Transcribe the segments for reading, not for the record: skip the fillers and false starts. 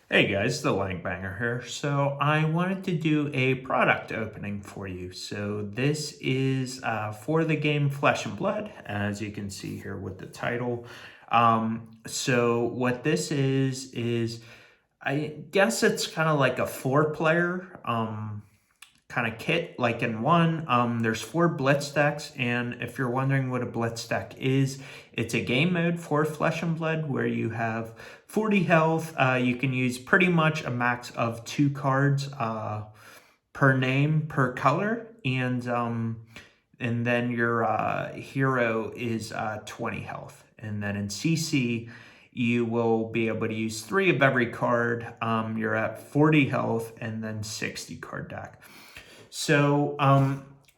Hey guys, the Langbanger here. So I wanted to do a product opening for you. So this is for the game Flesh and Blood, as you can see here with the title. So what this is I guess it's kind of like a four-player kind of kit, like in one. There's 4 blitz decks, and if you're wondering what a blitz deck is, it's a game mode for Flesh and Blood where you have 40 health. You can use pretty much a max of 2 cards per name per color, and then your hero is 20 health. And then in CC, you will be able to use 3 of every card. You're at 40 health and then 60 card deck. So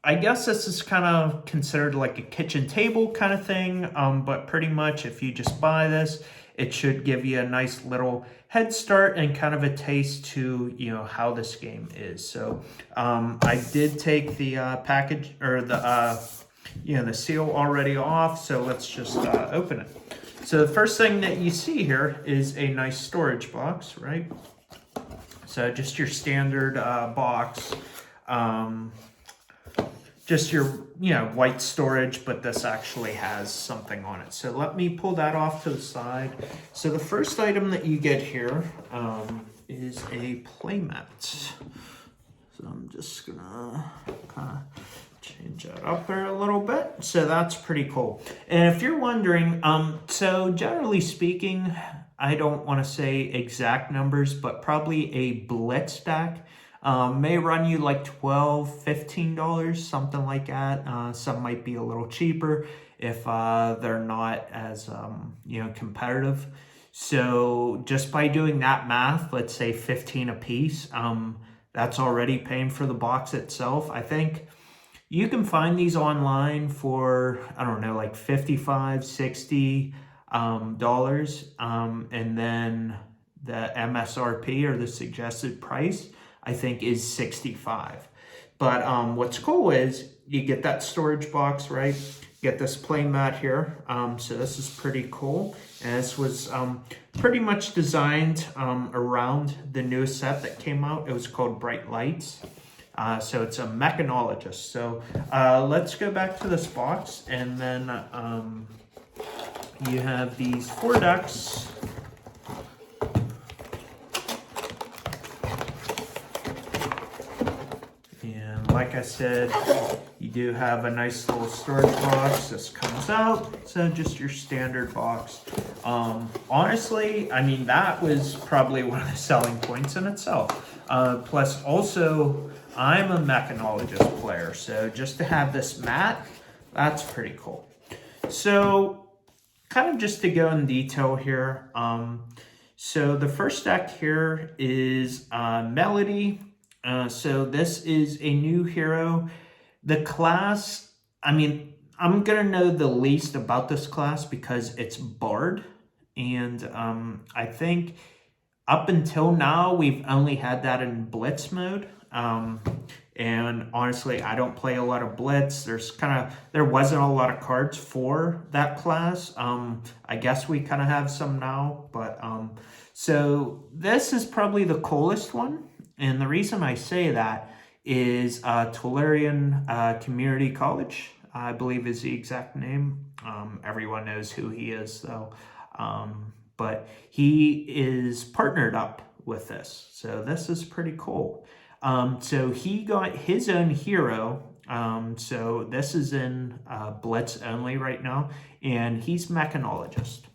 I guess this is kind of considered like a kitchen table kind of thing, but pretty much if you just buy this, it should give you a nice little head start and kind of a taste to, how this game is. So I did take the package or the seal already off, so let's just open it. So the first thing that you see here is a nice storage box, right? So just your standard box. Just your white storage, but this actually has something on it. So let me pull that off to the side. So the first item that you get here is a playmat. So I'm just gonna kind of change that up there a little bit. So that's pretty cool. And if you're wondering, so generally speaking, I don't want to say exact numbers, but probably a blitz deck may run you like $12, $15, something like that. Some might be a little cheaper if they're not as competitive. So just by doing that math, let's say 15 a piece, that's already paying for the box itself. I think you can find these online for, I don't know, like $55, $60 dollars, and then the MSRP or the suggested price I think is 65. But what's cool is you get that storage box, right? Get this play mat here. So this is pretty cool. And this was pretty much designed around the newest set that came out. It was called Bright Lights. So it's a mechanologist. So let's go back to this box, and then you have these 4 decks. Like I said, you do have a nice little storage box. This comes out, so just your standard box. Honestly, I mean, that was probably one of the selling points in itself. Plus, also, I'm a mechanologist player, so just to have this mat, that's pretty cool. So, kind of just to go in detail here. So the first deck here is Melody. So this is a new hero. The class, I mean, I'm going to know the least about this class because it's Bard. And I think up until now, we've only had that in Blitz mode. And honestly, I don't play a lot of Blitz. There wasn't a lot of cards for that class. I guess we kind of have some now. But so this is probably the coolest one. And the reason I say that is Tolarian Community College, I believe is the exact name. Everyone knows who he is, though. But he is partnered up with this. So this is pretty cool. So he got his own hero. So this is in Blitz only right now. And he's mechanologist.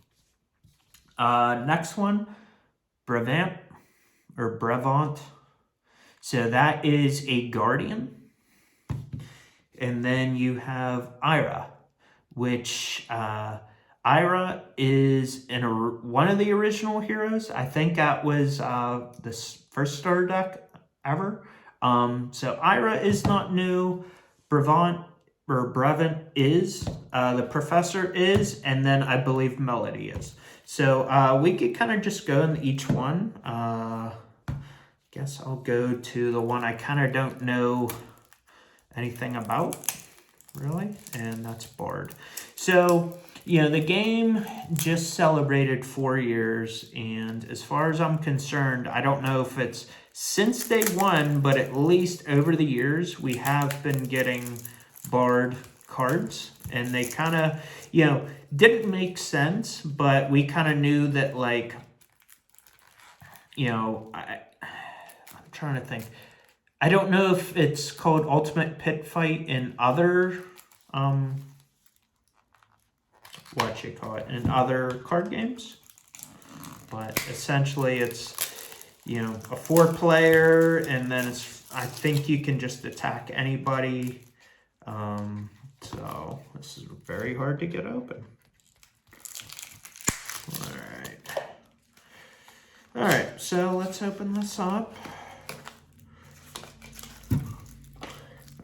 Next one, Brevant. So that is a Guardian. And then you have Ira, which Ira is one of the original heroes. I think that was the first starter deck ever. So Ira is not new. Brevant is. The Professor is. And then I believe Melody is. So we could kind of just go in each one. Guess I'll go to the one I kind of don't know anything about, really, and that's Bard. So the game just celebrated 4 years, and as far as I'm concerned, I don't know if it's since day one, but at least over the years, we have been getting barred cards, and they kind of, didn't make sense, but we kind of knew that, like, I'm trying to think. I don't know if it's called Ultimate Pit Fight in other, in other card games. But essentially it's, a 4-player, and then I think you can just attack anybody. So this is very hard to get open. All right, so let's open this up.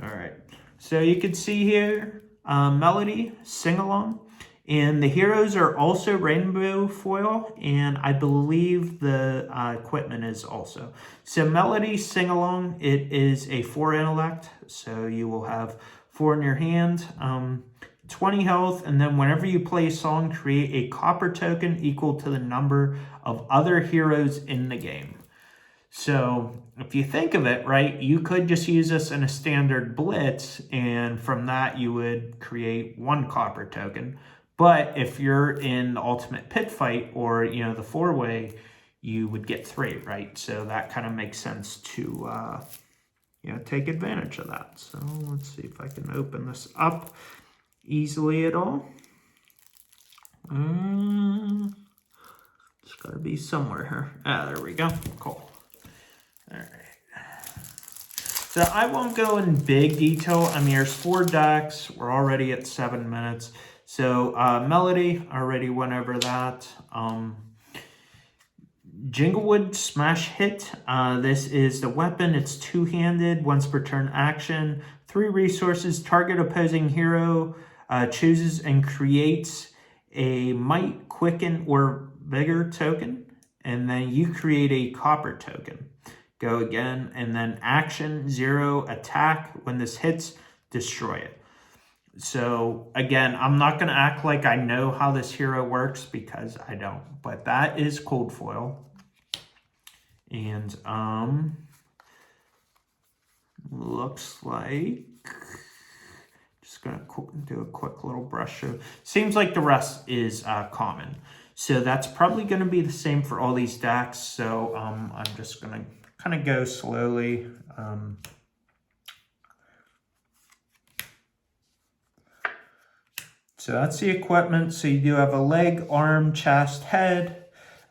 All right, so you can see here, Melody, Sing Along, and the heroes are also rainbow foil, and I believe the equipment is also. So Melody, Sing Along, it is a 4 intellect, so you will have 4 in your hand, 20 health, and then whenever you play a song, create a copper token equal to the number of other heroes in the game. So if you think of it, right, you could just use this in a standard blitz, and from that you would create 1 copper token. But if you're in the Ultimate Pit Fight or, the 4-way, you would get 3, right? So that kind of makes sense to, take advantage of that. So let's see if I can open this up easily at all. It's got to be somewhere here. There we go. Cool. All right. So I won't go in big detail. I mean, there's 4 decks. We're already at 7 minutes. So Melody, already went over that. Jinglewood Smash Hit. This is the weapon. It's 2-handed, once per turn action. 3 resources. Target opposing hero chooses and creates a Might, Quicken, or Vigor token. And then you create a copper token. Go again. And then action, 0, attack. When this hits, destroy it. So again, I'm not going to act like I know how this hero works because I don't. But that is cold foil. And looks like, just going to do a quick little brush show. Seems like the rest is common. So that's probably going to be the same for all these decks. So I'm just going to kind of go slowly. So that's the equipment. So you do have a leg, arm, chest, head.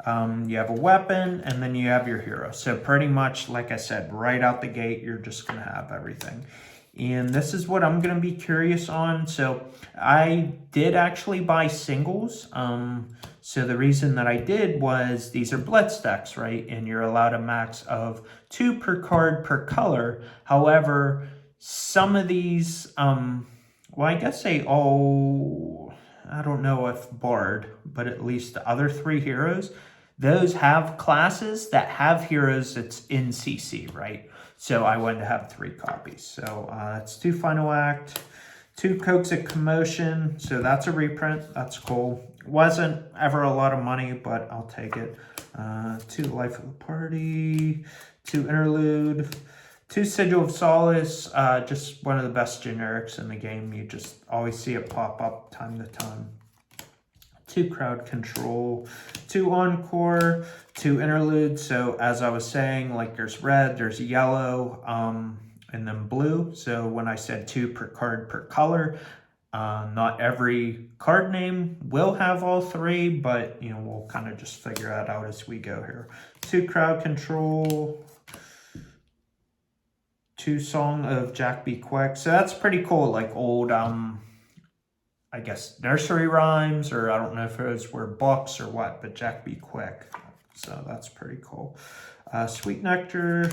You have a weapon, and then you have your hero. So pretty much, like I said, right out the gate, you're just going to have everything. And this is what I'm going to be curious on. So I did actually buy singles. So the reason that I did was these are blitz decks, right? And you're allowed a max of 2 per card per color. However, some of these... well, I guess I don't know if barred, but at least the other 3 heroes, those have classes that have heroes that's in CC, right? So I wanted to have 3 copies. So it's 2 Final Act, 2 Coax of Commotion. So that's a reprint. That's cool. Wasn't ever a lot of money, but I'll take it. 2 Life of the Party, 2 Interlude, 2 Sigil of Solace, just one of the best generics in the game. You just always see it pop up time to time. 2 Crowd Control, 2 Encore, 2 Interlude. So as I was saying, like there's red, there's yellow, and then blue. So when I said 2 per card per color, not every card name will have all 3, but we'll kind of just figure that out as we go here. 2 Crowd Control, 2 Song of Jack B. Quick. So that's pretty cool, like old, I guess, nursery rhymes, or I don't know if those were books or what, but Jack B. Quick. So that's pretty cool. Sweet Nectar.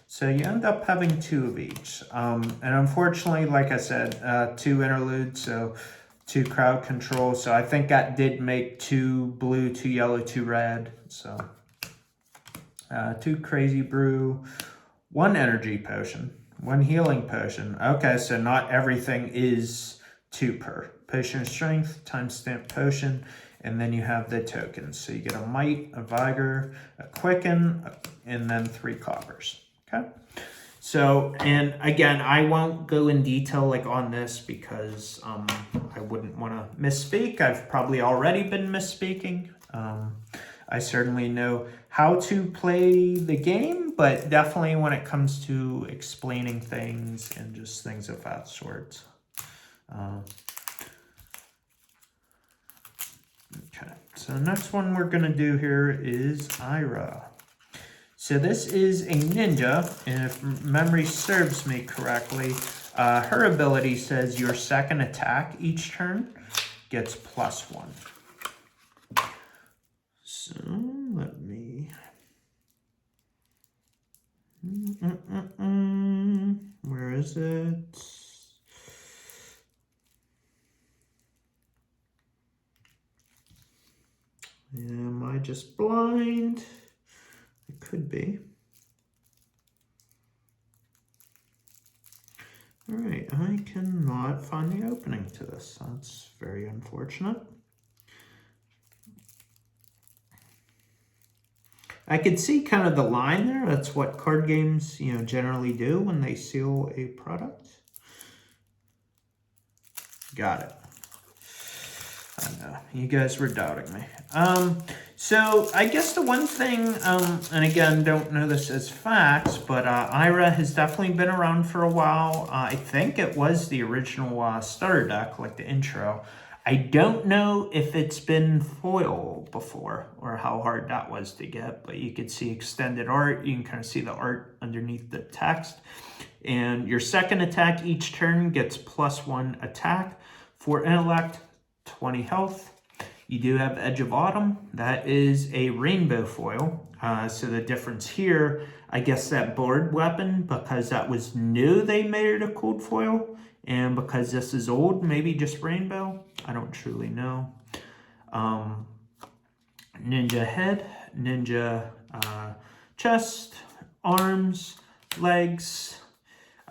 So you end up having 2 of each. And unfortunately, like I said, 2 Interludes, so 2 Crowd Control. So I think that did make 2 blue, 2 yellow, 2 red. So 2 Crazy Brew. 1 Energy Potion, 1 Healing Potion. Okay, so not everything is 2 per Potion of Strength, Timestamp Potion, and then you have the tokens. So you get a Might, a Vigor, a Quicken, and then 3 coppers. Okay. So, and again, I won't go in detail like on this because I wouldn't want to misspeak. I've probably already been misspeaking. I certainly know how to play the game, but definitely when it comes to explaining things and just things of that sort. Okay, so the next one we're going to do here is Ira. So this is a ninja, and if memory serves me correctly, her ability says your second attack each turn gets +1. So let me... Where is it? Am I just blind? It could be. All right, I cannot find the opening to this. That's very unfortunate. I could see kind of the line there. That's what card games, generally do when they seal a product. Got it. I know, you guys were doubting me. So I guess the one thing, and again, don't know this as facts, but Ira has definitely been around for a while. I think it was the original starter deck, like the intro. I don't know if it's been foil before or how hard that was to get, but you could see extended art. You can kind of see the art underneath the text. And your second attack each turn gets +1 attack for intellect, 20 health. You do have Edge of Autumn. That is a rainbow foil. So the difference here, I guess that board weapon, because that was new, they made it a cold foil. And because this is old, maybe just rainbow. I don't truly know. Ninja head, ninja chest, arms, legs.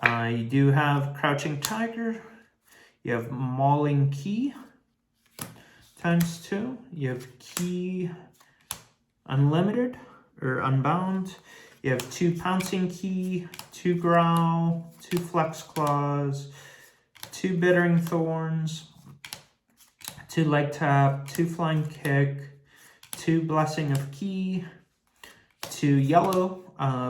You do have Crouching Tiger. You have Mauling Key ×2. You have Key Unlimited or Unbound. You have 2 Pouncing Key, 2 Growl, 2 Flex Claws, 2 Bittering Thorns, 2 Leg Tap, 2 Flying Kick, 2 Blessing of Key, 2 Yellow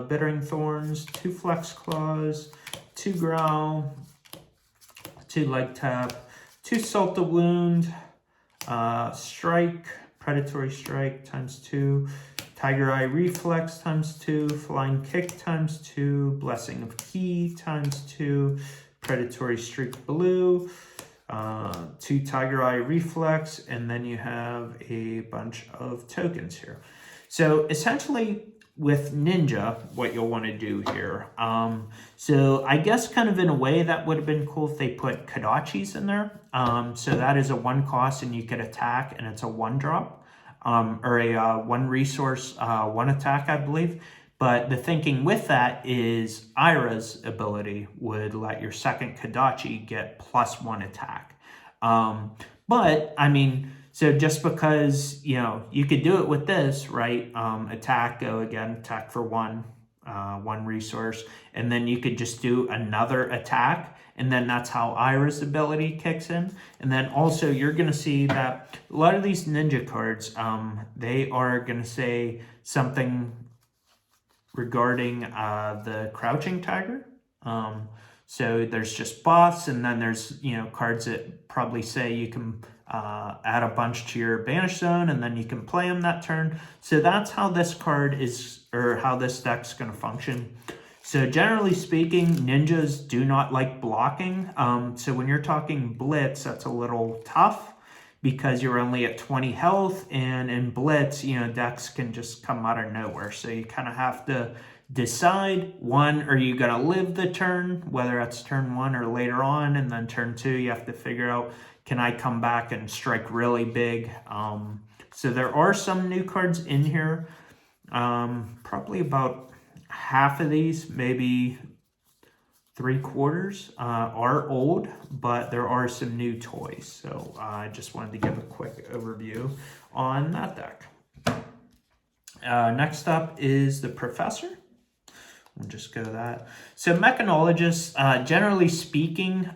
Bittering Thorns, 2 Flex Claws, 2 Growl, 2 Leg Tap, 2 Salt the Wound, Strike, Predatory Strike ×2, Tiger Eye Reflex ×2, Flying Kick ×2, Blessing of Key ×2, Predatory Streak Blue, 2 Tiger Eye Reflex, and then you have a bunch of tokens here. So essentially with Ninja, what you'll want to do here, so I guess kind of in a way that would have been cool if they put Kodachis in there. So that is a 1 cost and you could attack, and it's a 1-drop, or a 1 resource, 1 attack, I believe. But the thinking with that is Ira's ability would let your second Kodachi get +1 attack. But I mean, so just because, you could do it with this, right? Attack, go again, attack for 1 resource, and then you could just do another attack, and then that's how Ira's ability kicks in. And then also you're going to see that a lot of these ninja cards, they are going to say something regarding the Crouching Tiger. So there's just buffs, and then there's, cards that probably say you can add a bunch to your banish zone, and then you can play them that turn. So that's how this card is, or how this deck's going to function. So generally speaking, ninjas do not like blocking. So when you're talking blitz, that's a little tough because you're only at 20 health, and in blitz, decks can just come out of nowhere. So you kind of have to decide, one, are you going to live the turn, whether that's turn 1 or later on, and then turn 2, you have to figure out, can I come back and strike really big? So there are some new cards in here, probably about half of these, maybe 3/4 are old, but there are some new toys. So I just wanted to give a quick overview on that deck. Next up is the Professor. We'll just go that. So Mechanologist, generally speaking,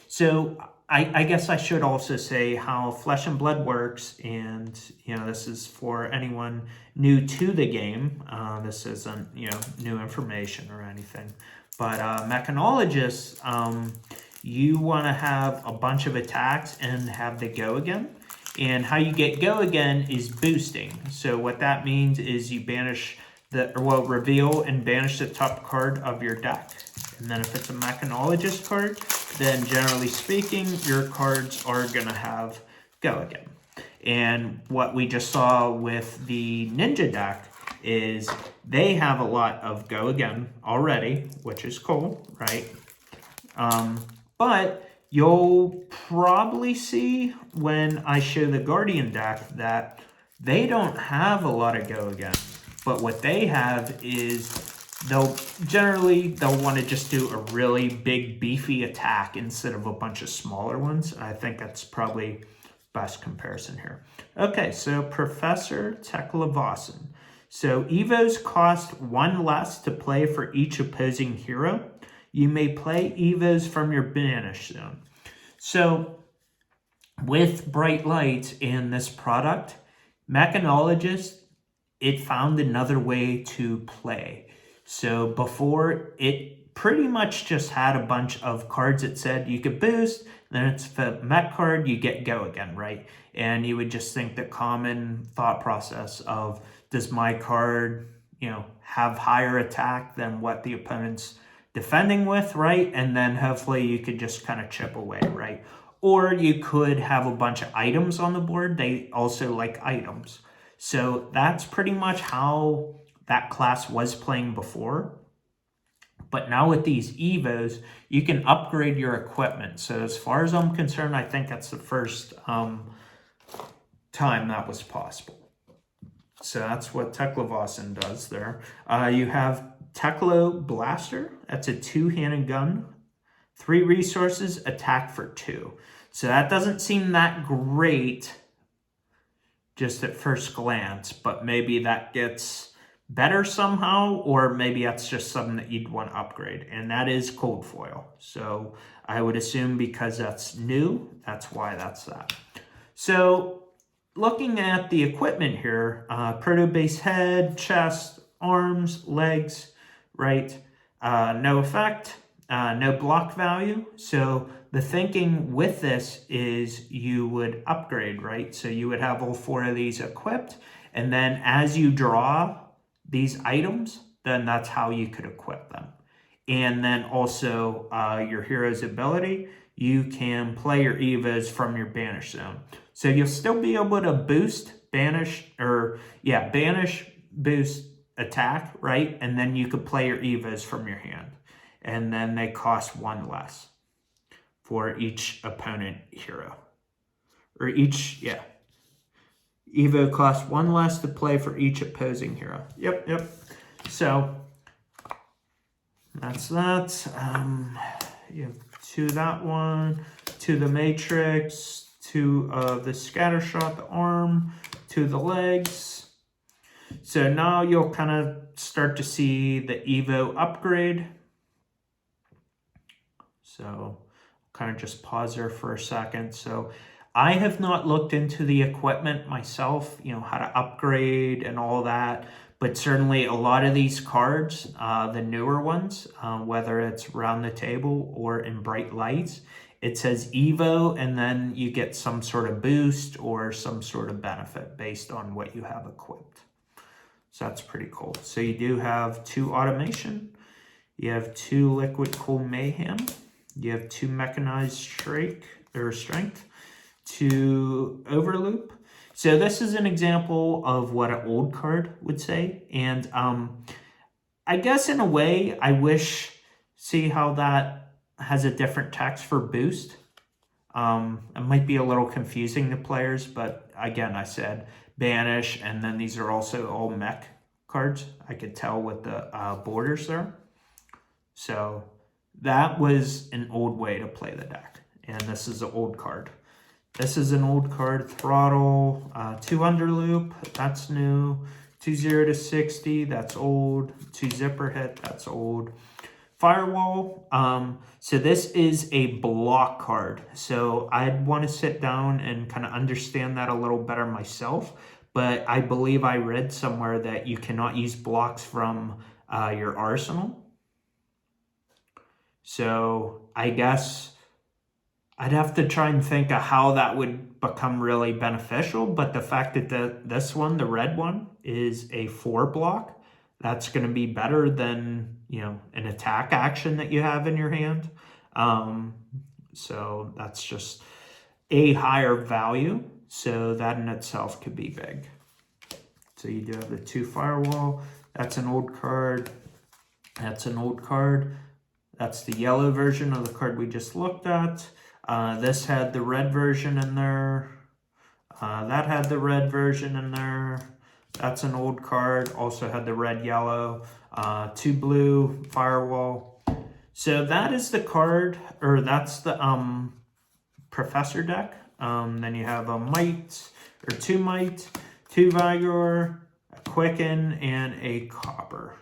so I guess I should also say how Flesh and Blood works, and this is for anyone new to the game. This isn't new information or anything, but Mechanologist, you want to have a bunch of attacks and have the go again. And how you get go again is boosting. So what that means is you banish reveal and banish the top card of your deck. And then if it's a Mechanologist card, then generally speaking, your cards are gonna have go again. And what we just saw with the Ninja deck is they have a lot of go again already, which is cool, right? But you'll probably see when I show the Guardian deck that they don't have a lot of go again. But what they have is they'll want to just do a really big beefy attack instead of a bunch of smaller ones. I think that's probably best comparison here. Okay, so Professor Teklevossen. So Evos cost 1 less to play for each opposing hero. You may play Evos from your banish zone. So with Bright Lights and this product, Mechanologist, it found another way to play. So before, it pretty much just had a bunch of cards that said you could boost, then it's the mech card, you get go again, right? And you would just think the common thought process of, does my card, have higher attack than what the opponent's defending with, right? And then hopefully you could just kind of chip away, right? Or you could have a bunch of items on the board. They also like items. So that's pretty much how that class was playing before. But now with these Evos, you can upgrade your equipment. So as far as I'm concerned, I think that's the first time that was possible. So that's what Teklevossen does there. You have Teklo Blaster. That's a 2-handed gun. 3 resources, attack for 2. So that doesn't seem that great just at first glance, but maybe that gets better somehow, or maybe that's just something that you'd want to upgrade. And that is cold foil. So I would assume because that's new, that's why that's that. So looking at the equipment here, proto-base head, chest, arms, legs, right? No effect, no block value. So the thinking with this is you would upgrade, right? So you would have all 4 of these equipped, and then as you draw these items, then that's how you could equip them. And then also your hero's ability, you can play your Evos from your banish zone. So you'll still be able to boost, banish, boost, attack, right? And then you could play your Evos from your hand. And then they cost 1 less for each opponent hero. Or Evo costs 1 less to play for each opposing hero. Yep. So that's that. You have 2 that one, 2 the Matrix, 2 of the Scatter Shot, the arm, 2 the legs. So now you'll kind of start to see the Evo upgrade. So kind of just pause there for a second. So I have not looked into the equipment myself, how to upgrade and all that, but certainly a lot of these cards, the newer ones, whether it's Round the Table or in Bright Lights, it says Evo, and then you get some sort of boost or some sort of benefit based on what you have equipped. So that's pretty cool. So you do have 2 automation, you have 2 liquid cool mayhem, you have 2 mechanized strength, 2 overloop. So this is an example of what an old card would say. And I guess in a way, I wish, see how that has a different text for boost. It might be a little confusing to players, but again, I said banish, and then these are also all mech cards. I could tell with the borders there. So that was an old way to play the deck. And this is an old card. This is an old card. Throttle, 2 under loop, that's new. 2 0 to 60, that's old. 2 zipper hit, that's old. Firewall, so this is a block card. So I'd want to sit down and kind of understand that a little better myself. But I believe I read somewhere that you cannot use blocks from your arsenal. So I guess I'd have to try and think of how that would become really beneficial. But the fact that this one, the red one, is a 4 block, that's going to be better than, you know, an attack action that you have in your hand. So that's just a higher value. So that in itself could be big. So you do have the 2 firewall. That's an old card. That's an old card. That's the yellow version of the card we just looked at. This had the red version in there. That had the red version in there. That's an old card. Also had the red, yellow. 2 blue, firewall. So that is the card, or that's the Professor deck. Then you have a Might, or 2 Might, 2 Vigor, a Quicken, and a Copper.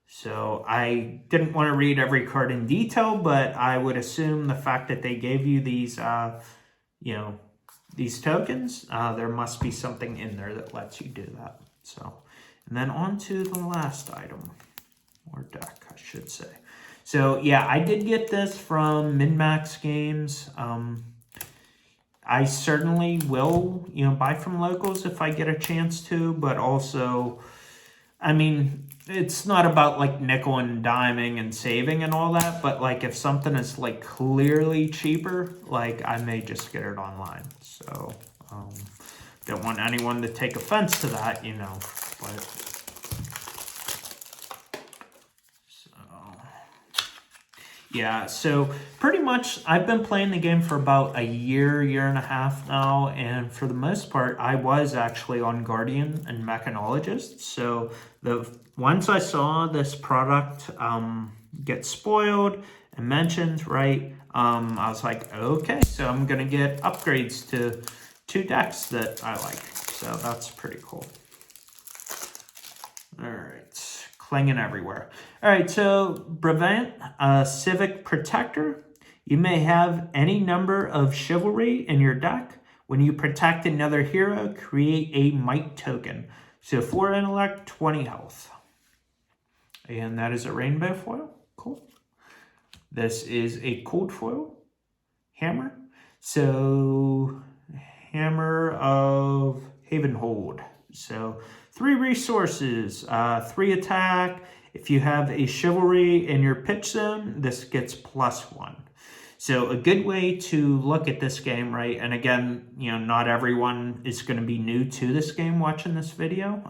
So I didn't want to read every card in detail, but I would assume the fact that they gave you these, you know, these tokens, there must be something in there that lets you do that. So, and then on to the last item, or deck, I should say. So yeah, I did get this from MinMax Games. I certainly will, you know, buy from locals if I get a chance to, but also, I mean, it's not about like nickel and diming and saving and all that, but like if something is like clearly cheaper, like I may just get it online. So don't want anyone to take offense to that, you know, but yeah, so pretty much I've been playing the game for about a year and a half now, and for the most part, I was actually on Guardian and Mechanologist. So once I saw this product get spoiled and mentioned, right, I was like, okay, so I'm gonna get upgrades to 2 decks that I like. So that's pretty cool. All right, clinging everywhere. All right, so Brevant, Civic Protector. You may have any number of chivalry in your deck. When you protect another hero, create a might token. So 4 intellect, 20 health. And that is a rainbow foil. Cool. This is a cold foil. Hammer. So Hammer of Havenhold. So 3 resources, 3 attack. If you have a chivalry in your pitch zone, this gets +1. So a good way to look at this game, right? And again, you know, not everyone is going to be new to this game watching this video,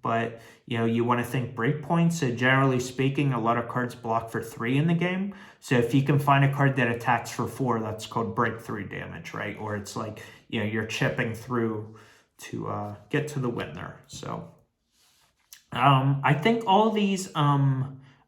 but you know, you want to think breakpoints. So generally speaking, a lot of cards block for 3 in the game. So if you can find a card that attacks for 4, that's called breakthrough damage, right? Or it's like, you know, you're chipping through to get to the win there. So I think all these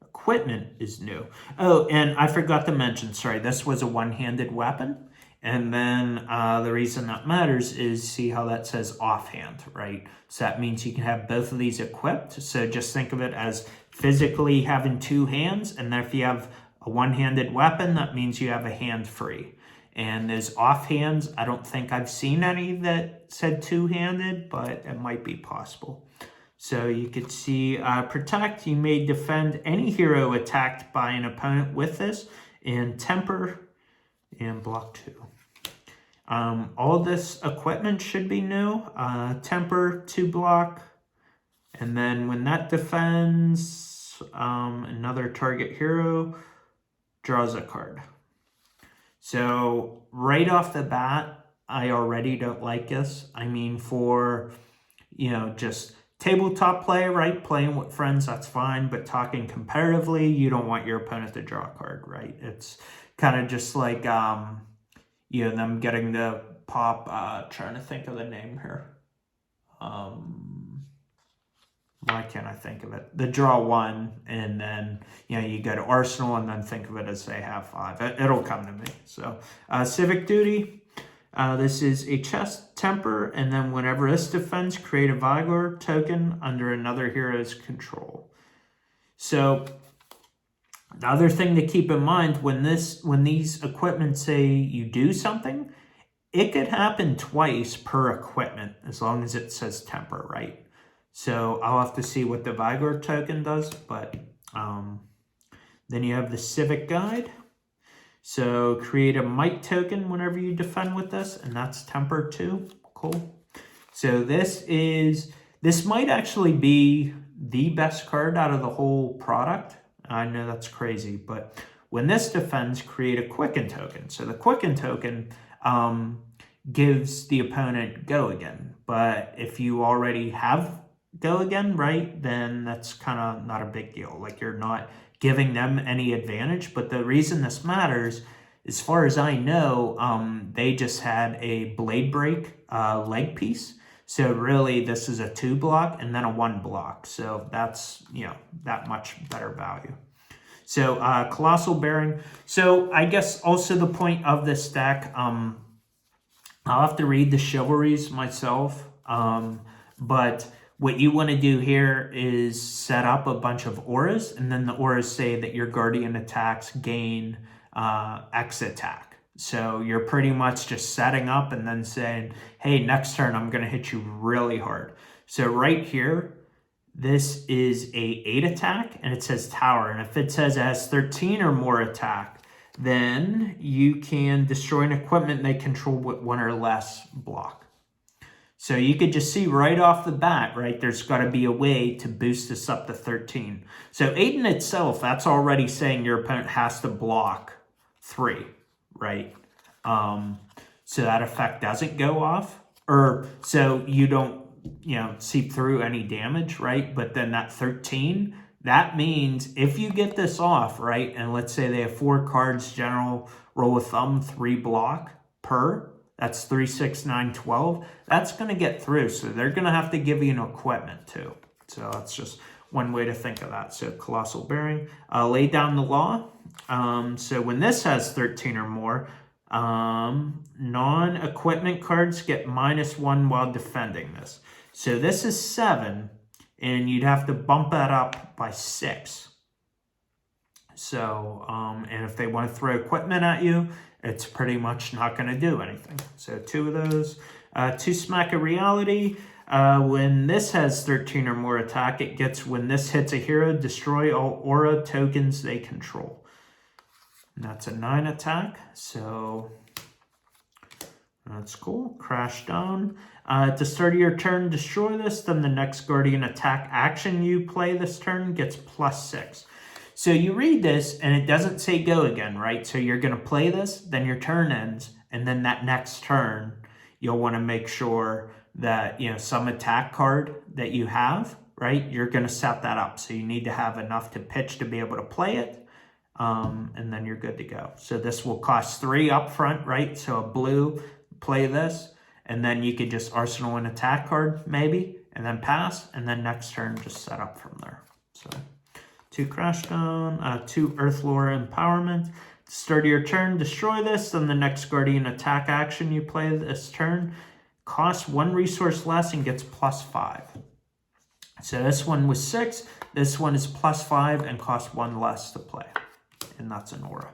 equipment is new. Oh, and I forgot to mention, sorry, this was a one-handed weapon. And then the reason that matters is, see how that says offhand, right? So that means you can have both of these equipped. So just think of it as physically having 2 hands. And then if you have a one-handed weapon, that means you have a hand free. And those offhands, I don't think I've seen any that said 2-handed, but it might be possible. So you could see Protect, you may defend any hero attacked by an opponent with this, and Temper, and block 2. All this equipment should be new. Temper, 2 block, and then when that defends, another target hero draws a card. So right off the bat, I already don't like this. I mean, for, you know, just tabletop play, right? Playing with friends, that's fine. But talking comparatively, you don't want your opponent to draw a card, right? It's kind of just like, you know, them getting the pop, trying to think of the name here. why can't I think of it? The draw 1, and then, you know, you go to Arsenal, and then think of it as they have 5. It'll come to me. So, Civic Duty. This is a chest temper, and then whenever this defends, create a Vigor token under another hero's control. So, the other thing to keep in mind, when these equipment say you do something, it could happen twice per equipment, as long as it says temper, right? So I'll have to see what the Vigor token does, but then you have the Civic Guide. So create a Might token whenever you defend with this, and that's temper too. Cool. So this might actually be the best card out of the whole product. I know that's crazy, but when this defends, create a Quicken token. So the Quicken token gives the opponent Go Again. But if you already have Go Again, right, then that's kind of not a big deal. Like, you're not giving them any advantage. But the reason this matters, as far as I know, they just had a Blade Break leg piece. So really, this is a 2 block and then a 1 block. So that's, you know, that much better value. So Colossal Bearing. So I guess also the point of this deck, I'll have to read the chivalries myself, but what you want to do here is set up a bunch of auras, and then the auras say that your guardian attacks gain X attack. So you're pretty much just setting up and then saying, hey, next turn I'm going to hit you really hard. So right here, this is a 8 attack, and it says tower, and if it says it has 13 or more attack, then you can destroy an equipment they control with 1 or less block. So you could just see right off the bat, right, there's got to be a way to boost this up to 13. So 8 in itself, that's already saying your opponent has to block 3, right? So that effect doesn't go off, or so you don't, you know, seep through any damage, right? But then that 13, that means if you get this off, right, and let's say they have 4 cards, general, roll of thumb, 3 block per, that's 3, 6, 9, 12, that's going to get through. So they're going to have to give you an equipment too. So that's just one way to think of that. So Colossal Bearing, lay down the law. So when this has 13 or more, non-equipment cards get -1 while defending this. So this is 7. And you'd have to bump that up by 6. So, and if they want to throw equipment at you, it's pretty much not going to do anything. So 2 of those. 2 Smack of Reality. When this has 13 or more attack, it gets, when this hits a hero, destroy all aura tokens they control. And that's a 9 attack. So that's cool. Crash Down. At the start of your turn, destroy this. Then the next Guardian attack action you play this turn gets +6. So you read this, and it doesn't say Go Again, right? So you're going to play this, then your turn ends, and then that next turn, you'll want to make sure that, you know, some attack card that you have, right? You're going to set that up. So you need to have enough to pitch to be able to play it, and then you're good to go. So this will cost 3 up front, right? So a blue, play this. And then you could just arsenal an attack card, maybe, and then pass, and then next turn just set up from there. So 2 Crash Down, 2 Earthlore Empowerment. Start of your turn, destroy this, then the next Guardian attack action you play this turn costs 1 resource less and gets +5. So this one was 6, this one is +5 and costs 1 less to play. And that's an aura.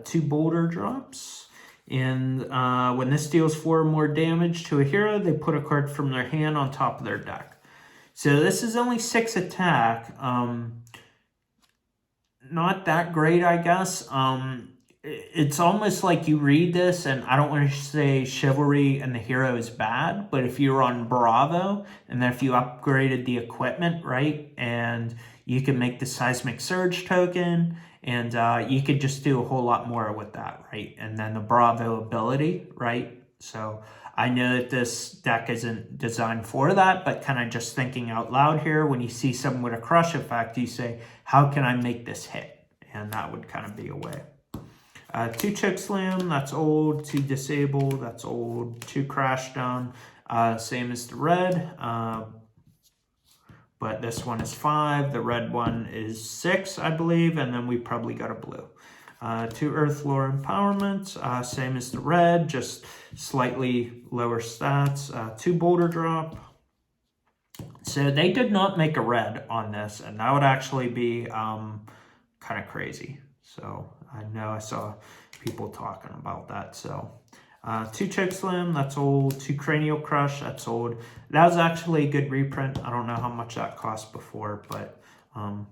2 Boulder Drops. And when this deals 4 or more damage to a hero, they put a card from their hand on top of their deck. So this is only 6 attack. Not that great, I guess. It's almost like you read this, and I don't want to say Chivalry and the hero is bad, but if you were on Bravo, and then if you upgraded the equipment, right, and you can make the Seismic Surge token, and you could just do a whole lot more with that, right? And then the Bravo ability, right? So I know that this deck isn't designed for that, but kind of just thinking out loud here, when you see someone with a crush effect, you say, how can I make this hit? And that would kind of be a way. 2 Chokeslam, that's old. 2 Disable, that's old. 2 Crash Down, same as the red. but this one is 5. The red one is 6, I believe, and then we probably got a blue. 2 Earth Lore Empowerment, same as the red, just slightly lower stats. 2 Boulder Drop. So they did not make a red on this, and that would actually be kind of crazy. So I know I saw people talking about that. So 2 Choke Slam, that's old. 2 Cranial Crush, that's old. That was actually a good reprint. I don't know how much that cost before, but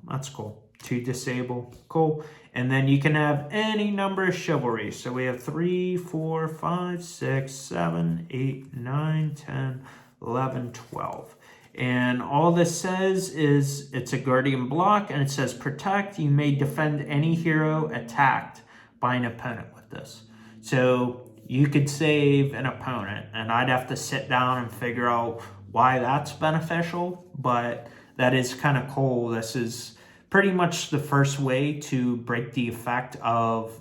that's cool. 2 Disable, cool. And then you can have any number of Chivalry. So we have 3, 4, 5, 6, 7, 8, 9, 10, 11, 12. And all this says is it's a Guardian block, and it says protect. You may defend any hero attacked by an opponent with this. So you could save an opponent, and I'd have to sit down and figure out why that's beneficial, but that is kind of cool. This is pretty much the first way to break the effect of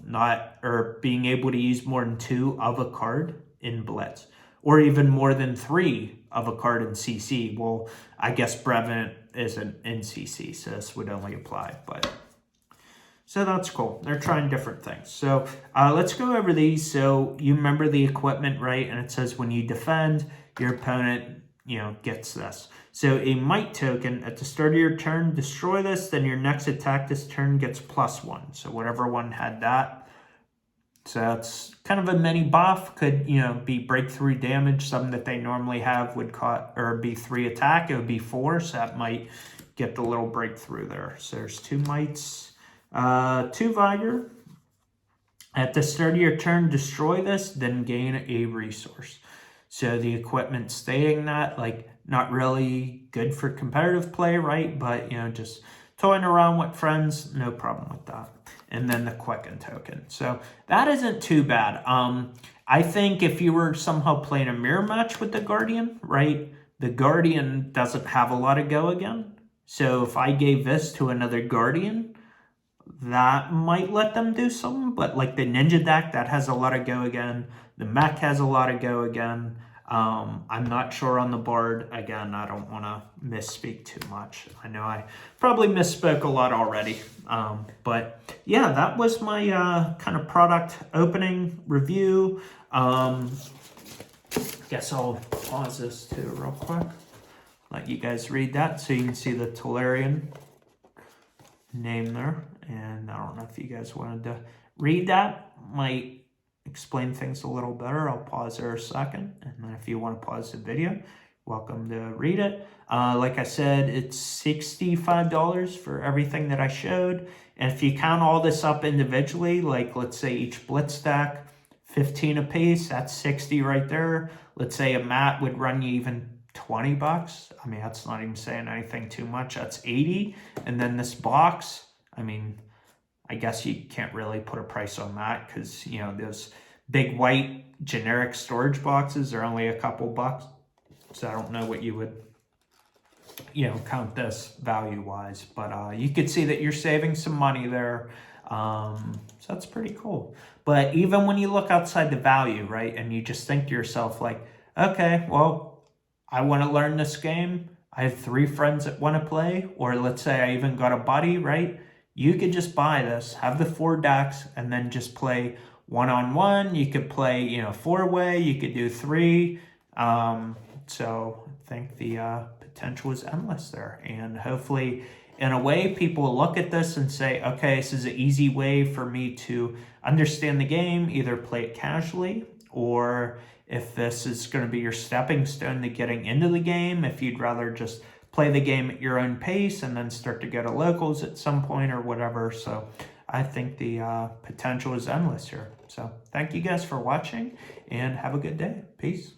being able to use more than 2 of a card in Blitz, or even more than 3 of a card in CC. Well, I guess Brevant isn't in CC, so this would only apply, but so that's cool. They're trying different things. So let's go over these. So you remember the equipment, right? And it says when you defend, your opponent, gets this. So a Might token, at the start of your turn, destroy this, then your next attack this turn gets +1. So whatever one had that. So it's kind of a mini buff. Could, be breakthrough damage. Something that they normally have would be 3 attack. It would be 4, so that might get the little breakthrough there. So there's 2 Mights. 2 Vigor. At the start of your turn, destroy this, then gain a resource. So the equipment stating that, not really good for competitive play, right? But, just toying around with friends, no problem with that. And then the Quicken token. So that isn't too bad. I think if you were somehow playing a mirror match with the Guardian, right? The Guardian doesn't have a lot of go again. So if I gave this to another Guardian, that might let them do something. But like the Ninja deck, that has a lot of go again. The Mech has a lot of go again. I'm not sure on the Bard. Again, I don't want to misspeak too much. I know I probably misspoke a lot already. But yeah, that was my kind of product opening review. Guess I'll pause this too real quick. Let you guys read that so you can see the Tolarian name there. And I don't know if you guys wanted to read that. Might explain things a little better. I'll pause there a second, and then if you want to pause the video, welcome to read it. Like I said, it's $65 for everything that I showed, and if you count all this up individually, like let's say each Blitz stack, 15 a piece, that's 60 right there. Let's say a mat would run you even $20. I mean, that's not even saying anything too much. That's 80, and then this box, I mean, I guess you can't really put a price on that because, those big white generic storage boxes are only a couple bucks. So I don't know what you would, count this value-wise. But you could see that you're saving some money there. So that's pretty cool. But even when you look outside the value, right, and you just think to yourself like, okay, well, I want to learn this game. I have 3 friends that want to play. Or let's say I even got a buddy, right? You could just buy this, have the 4 decks, and then just play one-on-one. You could play, 4-way. You could do 3. So I think the potential is endless there. And hopefully, in a way, people look at this and say, okay, this is an easy way for me to understand the game, either play it casually, or if this is going to be your stepping stone to getting into the game, if you'd rather just play the game at your own pace and then start to go to locals at some point or whatever. So I think the potential is endless here. So thank you guys for watching and have a good day. Peace.